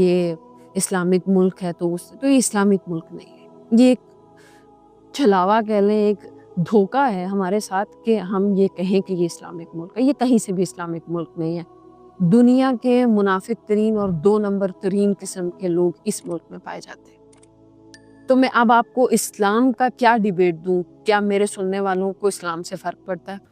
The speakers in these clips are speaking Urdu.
یہ اسلامک ملک ہے تو یہ اسلامک ملک نہیں ہے، یہ ایک چھلاوا کہہ لیں، ایک دھوکہ ہے ہمارے ساتھ کہ ہم یہ کہیں کہ یہ اسلامک ملک ہے۔ یہ کہیں سے بھی اسلامک ملک نہیں ہے۔ دنیا کے منافق ترین اور 2 نمبر ترین قسم کے لوگ اس ملک میں پائے جاتے ہیں۔ تو میں اب آپ کو اسلام کا کیا ڈیبیٹ دوں؟ کیا میرے سننے والوں کو اسلام سے فرق پڑتا ہے؟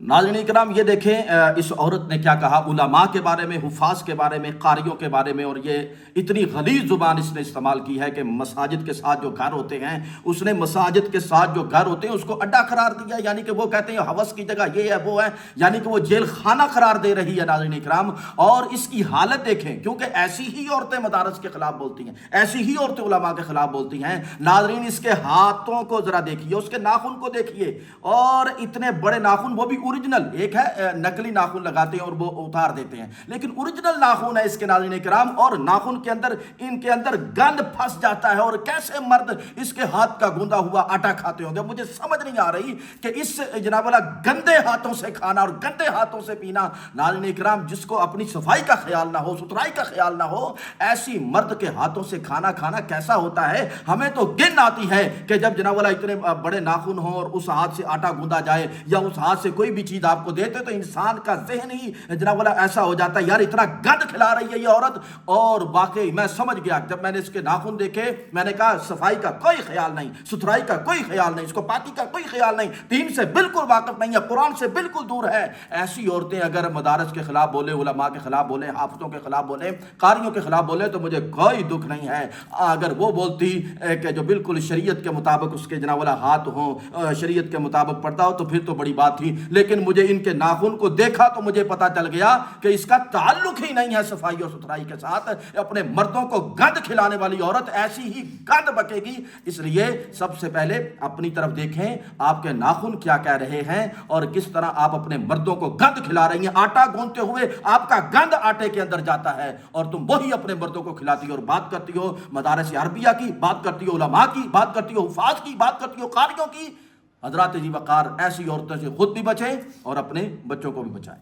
ناظرین اکرام، یہ دیکھیں اس عورت نے کیا کہا علماء کے بارے میں، حفاظ کے بارے میں، قاریوں کے بارے میں، اور یہ اتنی غلیظ زبان اس نے استعمال کی ہے کہ مساجد کے ساتھ جو گھر ہوتے ہیں، اس نے مساجد کے ساتھ جو گھر ہوتے ہیں اس کو اڈا قرار دیا، یعنی کہ وہ کہتے ہیں ہوس کی جگہ یہ ہے وہ ہے، یعنی کہ وہ جیل خانہ قرار دے رہی ہے ناظرین اکرام۔ اور اس کی حالت دیکھیں، کیونکہ ایسی ہی عورتیں مدارس کے خلاف بولتی ہیں، ایسی ہی عورتیں علماء کے خلاف بولتی ہیں۔ ناظرین اس کے ہاتھوں کو ذرا دیکھیے، اس کے ناخن کو دیکھیے، اور اتنے بڑے ناخن، وہ بھی اوریجنل، ایک ہے نقلی ناخن لگاتے ہیں اور وہ اتار دیتے ہیں، لیکن اوریجنل ناخن ہے اس کے ناظرین کرام، اور ناخن کے اندر ان کے اندر گند پھنس جاتا ہے۔ اور کیسے مرد اس کے ہاتھ کا گوندا ہوا آٹا کھاتے ہوں گے؟ مجھے سمجھ نہیں آ رہی کہ اس جناب والا گندے ہاتھوں سے کھانا اور گندے ہاتھوں سے پینا، ناظرین کرام جس کو اپنی صفائی کا خیال نہ ہو، ستھرائی کا خیال نہ ہو، ایسی مرد کے ہاتھوں سے کھانا کھانا کیسا ہوتا ہے؟ ہمیں تو گن آتی ہے کہ جب جناب والا اتنے بڑے ناخن ہوں اور اس ہاتھ سے آٹا گوندا جائے یا اس ہاتھ سے کوئی بھی چیز آپ کو دیتے تو انسان کا ذہن ہی جناب والا ایسا ہو جاتا ہے، یار اتنا گند کھلا رہی ہے یہ عورت۔ اور واقعی میں سمجھ گیا جب میں نے اس کے ناخن دیکھے، میں نے کہا صفائی کا کوئی خیال نہیں، ستھرائی کا کوئی خیال نہیں، اس کو پاکی کا کوئی خیال نہیں، دین سے بالکل واقف نہیں ہے، قرآن سے بالکل دور ہے۔ ایسی عورتیں اگر مدارس کے خلاف بولے، علماء کے خلاف بولے، حافظوں کے خلاف بولے، قاریوں کے خلاف بولے تو مجھے کوئی دکھ نہیں ہے۔ اگر وہ بولتی کہ جو بالکل شریعت کے مطابق اس کے جناب والا ہاتھ ہوں، شریعت کے مطابق پڑتا ہو تو پھر تو بڑی بات تھی، لیکن مجھے ان کے ناخن کو دیکھا تو مجھے پتا چل گیا کہ اس کا تعلق ہی نہیں ہے صفائی اور ستھرائی کے ساتھ۔ اپنے مردوں کو گند کھلانے والی عورت ایسی ہی گند بکے گی۔ اس لیے سب سے پہلے اپنی طرف دیکھیں، آپ کے ناخن کیا کہہ رہے ہیں اور کس طرح آپ اپنے مردوں کو گند کھلا رہی ہیں۔ آٹا گوندتے ہوئے آپ کا گند آٹے کے اندر جاتا ہے اور تم وہی اپنے مردوں کو کھلاتی ہو، اور بات کرتی ہو مدارس عربیہ کی، بات کرتی ہو علماء کی، بات کرتی ہو حفاظ کی، بات کرتی ہو قاریوں کی۔ حضرات جی وقار، ایسی عورتوں سے خود بھی بچیں اور اپنے بچوں کو بھی بچائیں۔